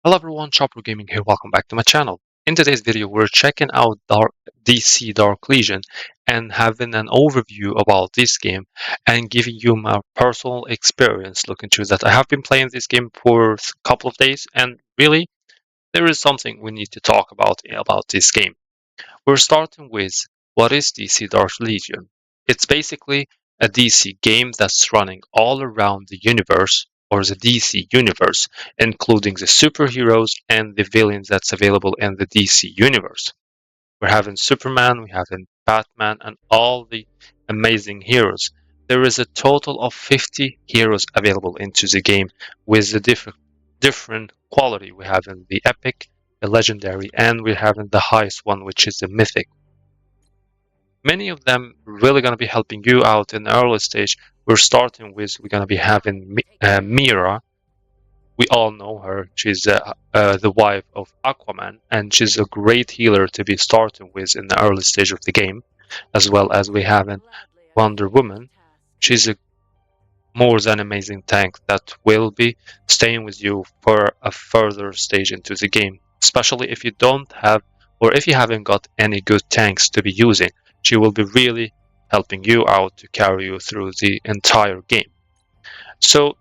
Hello everyone, Chopper Gaming here, welcome back to my channel. In today's video, we're checking out DC Dark Legion and having an overview about this game and giving you my personal experience looking through that. I have been playing this game for a couple of days and really, there is something we need to talk about this game. We're starting with what is DC Dark Legion? It's basically a DC game that's running all around the universe or the DC universe, including the superheroes and the villains that's available in the DC universe. We're having Superman, we having Batman, and all the amazing heroes. There is a total of 50 heroes available into the game with the different quality. We have in the epic, the legendary, and we're having the highest one, which is the mythic. Many of them really going to be helping you out in the early stage. We're going to be having Mira. We all know her. She's the wife of Aquaman, and she's a great healer to be starting with in the early stage of the game, as well as we have Wonder Woman. She's a more than amazing tank that will be staying with you for a further stage into the game, especially if you don't have or if you haven't got any good tanks to be using. She will be really helping you out to carry you through the entire game. So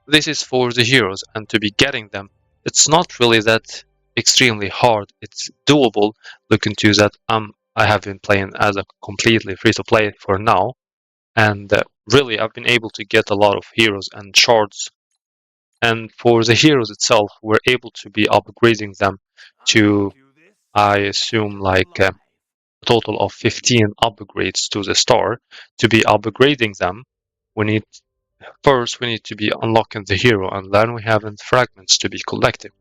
this is for the heroes, and to be getting them, it's not really that extremely hard. It's doable. Look into that. I have been playing as a completely free to play for now, and really I've been able to get a lot of heroes and shards. And for the heroes itself, we're able to be upgrading them to, I assume, like a total of 15 upgrades to the star. To be upgrading them, we need we need to be unlocking the hero, and then we have fragments to be collected.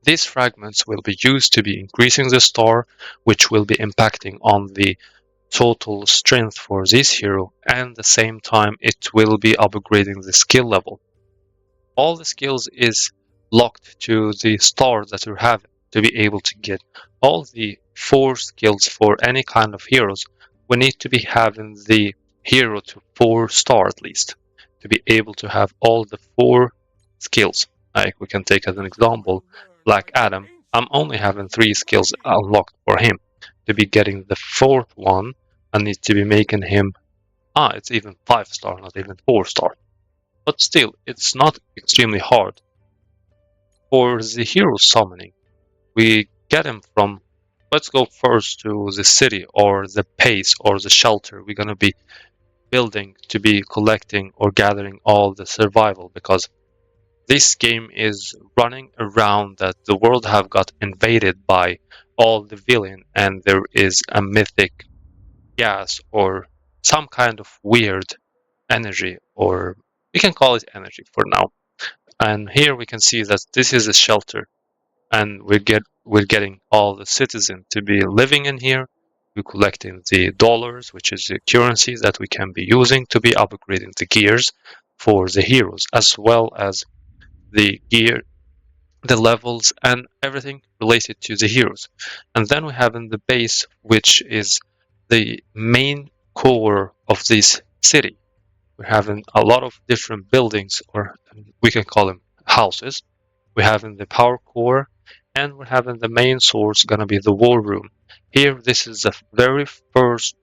These fragments will be used to be increasing the star, which will be impacting on the total strength for this hero, and at the same time it will be upgrading the skill level. All the skills is locked to the star that you have to be able to get all the 4 skills for any kind of heroes. We need to be having the hero to 4 star at least to be able to have all the 4 skills. Like we can take as an example Black Adam. I'm only having 3 skills unlocked for him. To be getting the 4th one, I need to be making him it's even 5 star, not even 4 star. But still, it's not extremely hard. For the hero summoning, we get him from, let's go first to the city or the base or the shelter we're going to be building to be collecting or gathering all the survival, because this game is running around that the world have got invaded by all the villain, and there is a mythic gas or some kind of weird energy, or we can call it energy for now. And here we can see that this is a shelter, and we're getting all the citizens to be living in here. We're collecting the dollars, which is the currency that we can be using to be upgrading the gears for the heroes, as well as the gear, the levels, and everything related to the heroes. And then we have in the base, which is the main core of this city. We're having a lot of different buildings, or we can call them houses. We're having the power core, and we're having the main source gonna be the war room. Here, this is the very first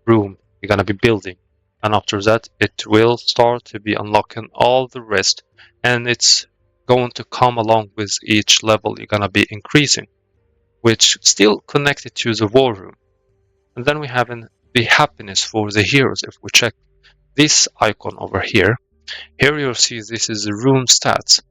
room you're gonna be building, and after that, it will start to be unlocking all the rest, and it's going to come along with each level you're gonna be increasing, which still connected to the war room. And then we have the happiness for the heroes. If we check this icon over here, you'll see this is the room stats.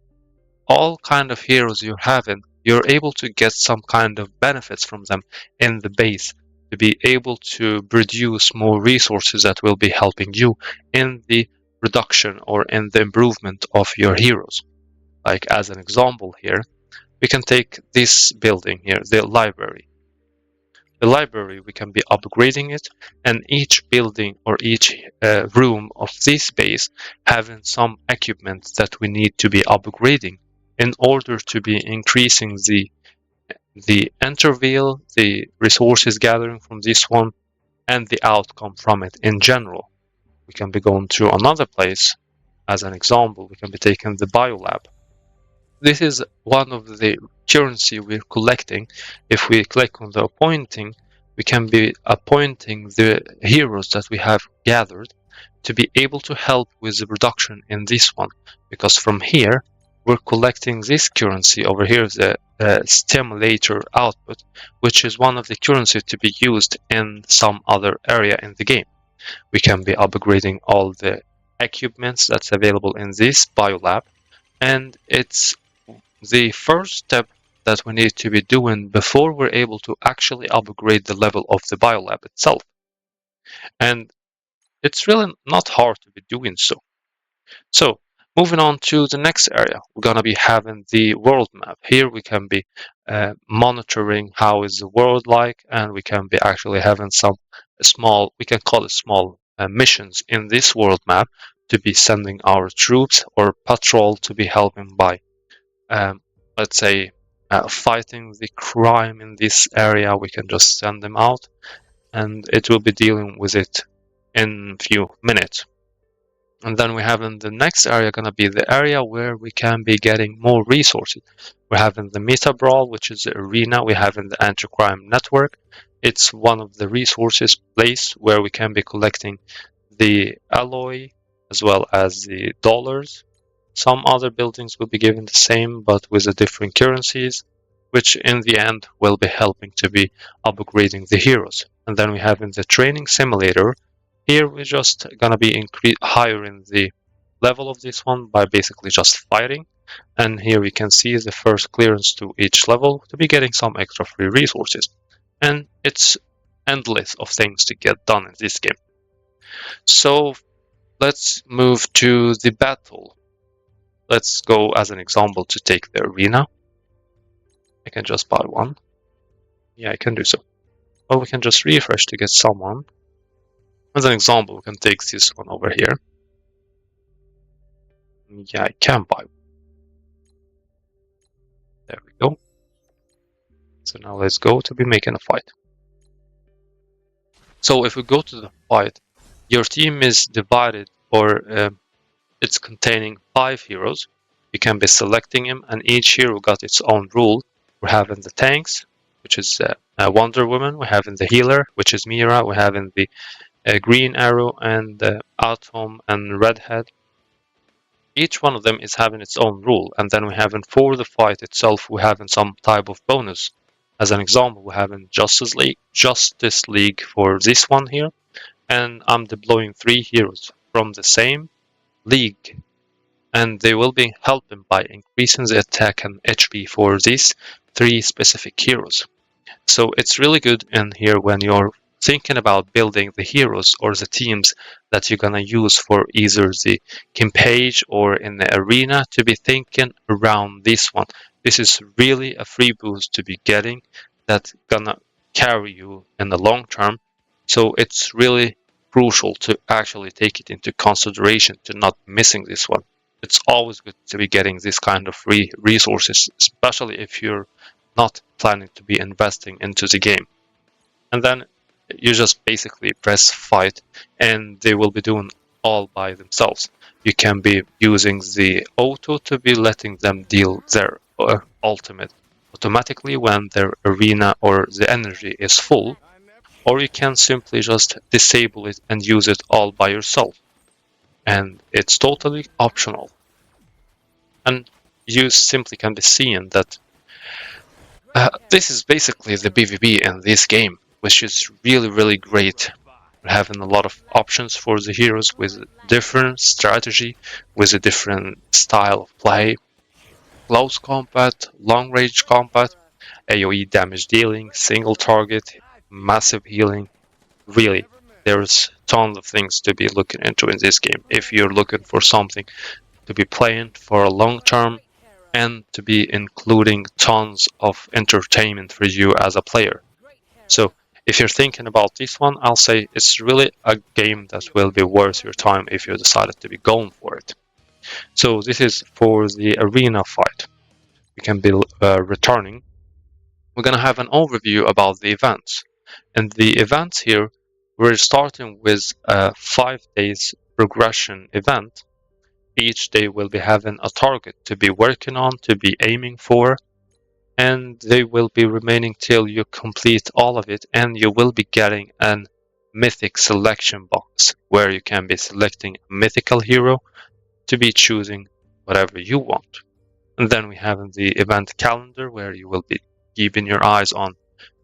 All kind of heroes you're having, you're able to get some kind of benefits from them in the base to be able to produce more resources that will be helping you in the reduction or in the improvement of your heroes. Like as an example here, we can take this building here, the library. The library, we can be upgrading it, and each building or each room of this base having some equipment that we need to be upgrading in order to be increasing the interval, the resources gathering from this one, and the outcome from it in general. We can be going to another place. As an example, we can be taking the biolab. This is one of the currency we're collecting. If we click on the appointing, we can be appointing the heroes that we have gathered to be able to help with the production in this one. Because from here, we're collecting this currency over here, the stimulator output, which is one of the currency to be used in some other area in the game. We can be upgrading all the equipments that's available in this biolab, and it's the first step that we need to be doing before we're able to actually upgrade the level of the biolab itself. And it's really not hard to be doing so. So moving on to the next area, we're going to be having the world map. Here we can be monitoring how is the world like, and we can be actually having some small, we can call it small missions in this world map to be sending our troops or patrol to be helping by um, let's say, fighting the crime in this area. We can just send them out, and it will be dealing with it in a few minutes. And then we have in the next area going to be the area where we can be getting more resources. We're having the Meta Brawl, which is the arena. We have in the Anti-Crime Network. It's one of the resources place where we can be collecting the alloy as well as the dollars. Some other buildings will be given the same but with the different currencies, which in the end will be helping to be upgrading the heroes. And then we have in the training simulator, here we're just gonna be higher in the level of this one by basically just fighting. And here we can see the first clearance to each level to be getting some extra free resources. And it's endless of things to get done in this game. So let's move to the battle. Let's go as an example to take the arena. I can just buy one. Yeah, I can do so. Or we can just refresh to get someone. As an example, we can take this one over here. Yeah, I can buy one. There we go. So now let's go to be making a fight. So if we go to the fight, your team is divided, or it's containing 5 heroes. You can be selecting them, and each hero got its own rule. We're having the tanks, which is Wonder Woman. We're having the healer, which is Mira. We're having the Green Arrow and Atom and Redhead. Each one of them is having its own rule, and then we're having for the fight itself, we're having some type of bonus. As an example, we're having Justice League for this one here, and I'm deploying 3 heroes from the same league, and they will be helping by increasing the attack and HP for these 3 specific heroes. So it's really good in here when you're thinking about building the heroes or the teams that you're gonna use for either the campaign or in the arena to be thinking around this one. This is really a free boost to be getting that's gonna carry you in the long term. So it's really crucial to actually take it into consideration to not missing this one. It's always good to be getting this kind of free resources, especially if you're not planning to be investing into the game. And then you just basically press fight and they will be doing all by themselves. You can be using the auto to be letting them deal their ultimate automatically when their arena or the energy is full, or you can simply just disable it and use it all by yourself. And it's totally optional. And you simply can be seeing that this is basically the PvP in this game, which is really great. We're having a lot of options for the heroes with different strategy, with a different style of play. Close combat, long range combat, AoE damage dealing, single target, massive healing. Really, there's tons of things to be looking into in this game if you're looking for something to be playing for a long term and to be including tons of entertainment for you as a player. So if you're thinking about this one, I'll say it's really a game that will be worth your time if you decided to be going for it. So this is for the arena fight. We can be returning. We're going to have an overview about the events. And the events here, we're starting with a 5 days progression event. each day will be having a target to be working on, to be aiming for, and they will be remaining till you complete all of it, and you will be getting an mythic selection box where you can be selecting a mythical hero to be choosing whatever you want. And then we have the event calendar where you will be keeping your eyes on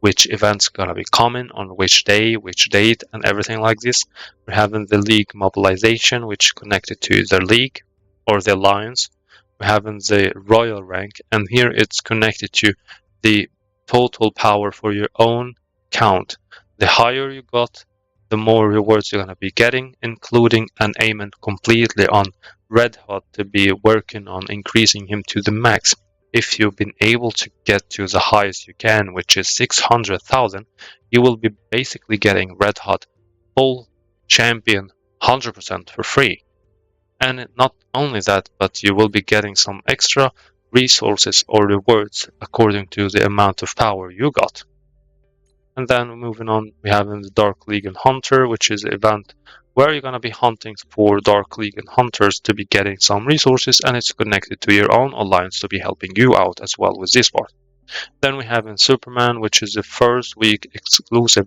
which events gonna be coming on which day, which date, and everything like this. We're having the league mobilization, which is connected to the league or the alliance. We're having the royal rank, and here it's connected to the total power for your own count. The higher you got, the more rewards you're gonna be getting, including an aiming completely on Red Hot to be working on increasing him to the max. If you've been able to get to the highest you can, which is 600,000, you will be basically getting Red Hot full champion 100% for free. And not only that, but you will be getting some extra resources or rewards according to the amount of power you got. And then moving on, we have in the Dark Legion Hunter, which is an event where you're going to be hunting for Dark Legion Hunters to be getting some resources, and it's connected to your own alliance to be helping you out as well with this part. Then we have in Superman, which is the first week exclusive,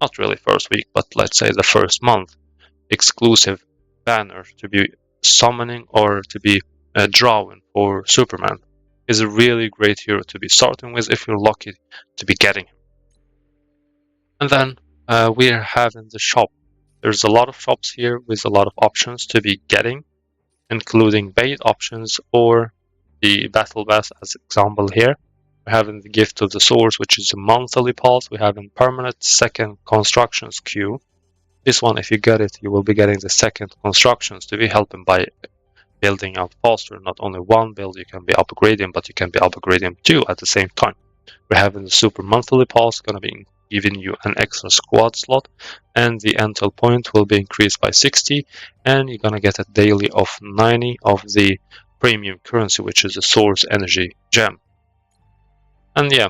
not really first week, but let's say the first month exclusive banner to be summoning or to be drawing for Superman. Is a really great hero to be starting with if you're lucky to be getting him. And then we are having the shop. There's a lot of shops here with a lot of options to be getting, including bait options or the battle pass as example here. We're having the gift of the swords, which is a monthly pass. We have a permanent second constructions queue. This one, if you get it, you will be getting the second constructions to be helping by building out faster. Not only one build you can be upgrading, but you can be upgrading two at the same time. We're having the super monthly pass, gonna be giving you an extra squad slot, and the intel point will be increased by 60, and you're gonna get a daily of 90 of the premium currency, which is the source energy gem. And yeah,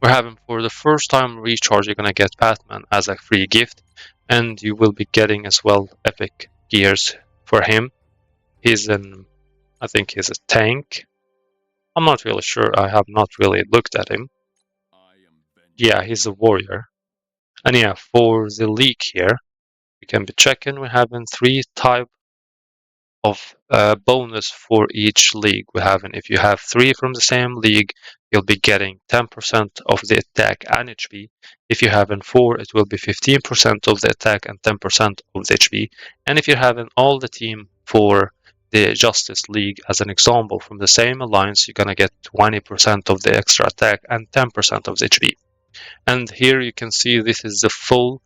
we're having for the first time recharge, you're gonna get Batman as a free gift, and you will be getting as well epic gears for him. I think he's a tank. I'm not really sure, I have not really looked at him. Yeah, he's a warrior. And yeah, for the league here, we can be checking. We're having 3 type of bonus for each league. We're having, if you have 3 from the same league, you'll be getting 10% of the attack and HP. If you're having 4, it will be 15% of the attack and 10% of the HP. And if you're having all the team for the Justice League, as an example, from the same alliance, you're gonna get 20% of the extra attack and 10% of the HP. And here you can see this is the full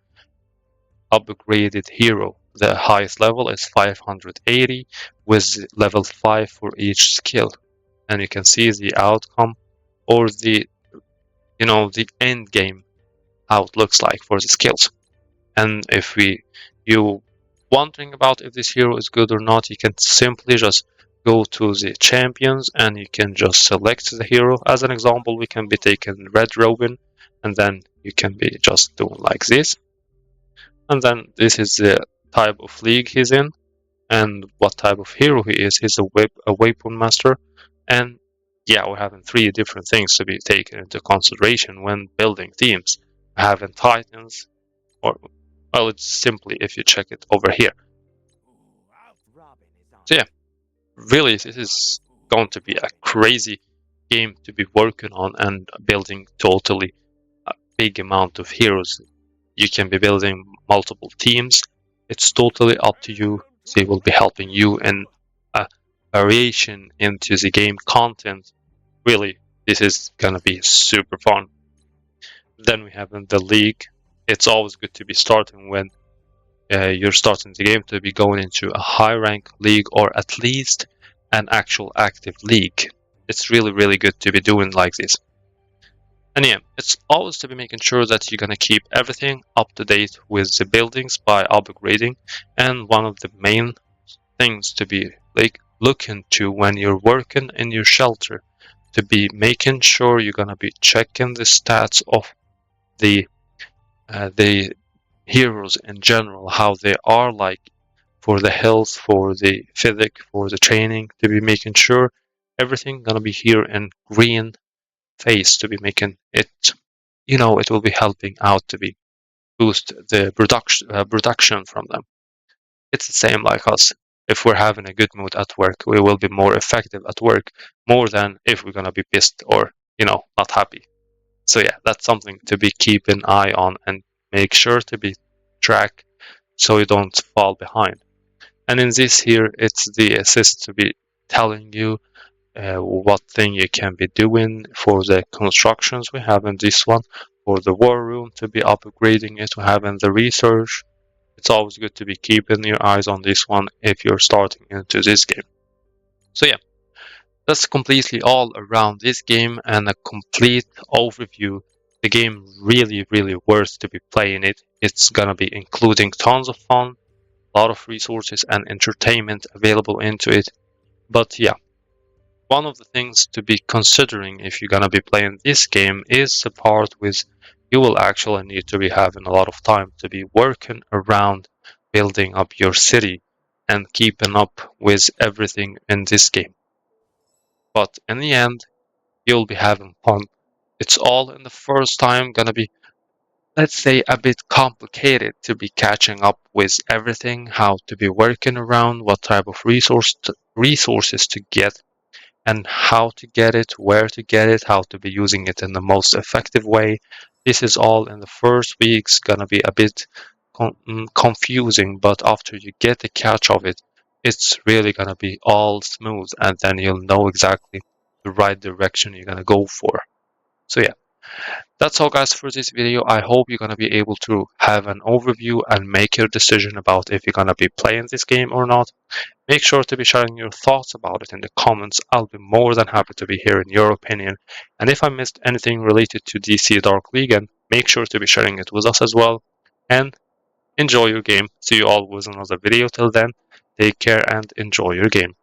upgraded hero. The highest level is 580 with level 5 for each skill. And you can see the outcome or the end game how it looks like for the skills. And if you wondering about if this hero is good or not, you can simply just go to the champions and you can just select the hero. As an example, we can be taking Red Robin, and then you can be just doing like this. And then this is the type of league he's in and what type of hero he is. He's a weapon master. And yeah, we're having 3 different things to be taken into consideration when building teams. We're having Titans, or well, it's simply if you check it over here. So yeah, really this is going to be a crazy game to be working on and building totally a big amount of heroes. You can be building multiple teams. It's totally up to you. They will be helping you in a variation into the game content. Really, this is gonna be super fun. Then we have in the league. It's always good to be starting when you're starting the game to be going into a high rank league or at least an actual active league. It's really good to be doing like this. And yeah, it's always to be making sure that you're gonna keep everything up to date with the buildings by upgrading. And one of the main things to be like looking to when you're working in your shelter, to be making sure you're gonna be checking the stats of the heroes in general, how they are like for the health, for the physic, for the training, to be making sure everything gonna be here in green phase to be making it, it will be helping out to be boost the production from them. It's the same like us. If we're having a good mood at work, we will be more effective at work more than if we're gonna be pissed or not happy. So yeah, that's something to be keep an eye on and make sure to be track so you don't fall behind. And in this here, it's the assist to be telling you what thing you can be doing for the constructions we have in this one, for the war room to be upgrading it, to have in the research. It's always good to be keeping your eyes on this one if you're starting into this game. So yeah, that's completely all around this game and a complete overview. The game really worth to be playing it. It's gonna be including tons of fun, a lot of resources and entertainment available into it. But yeah, one of the things to be considering if you're gonna be playing this game is the part with you will actually need to be having a lot of time to be working around building up your city and keeping up with everything in this game. But in the end, you'll be having fun. It's all in the first time gonna be, let's say, a bit complicated to be catching up with everything, how to be working around, what type of resources to get, and how to get it, where to get it, how to be using it in the most effective way. This is all in the first weeks gonna be a bit confusing, but after you get the catch of it, it's really gonna be all smooth, and then you'll know exactly the right direction you're gonna go for. So yeah, that's all guys for this video. I hope you're gonna be able to have an overview and make your decision about if you're gonna be playing this game or not. Make sure to be sharing your thoughts about it in the comments. I'll be more than happy to be hearing your opinion. And if I missed anything related to DC Dark Legion, make sure to be sharing it with us as well. And enjoy your game. See you all with another video. Till then, take care and enjoy your game.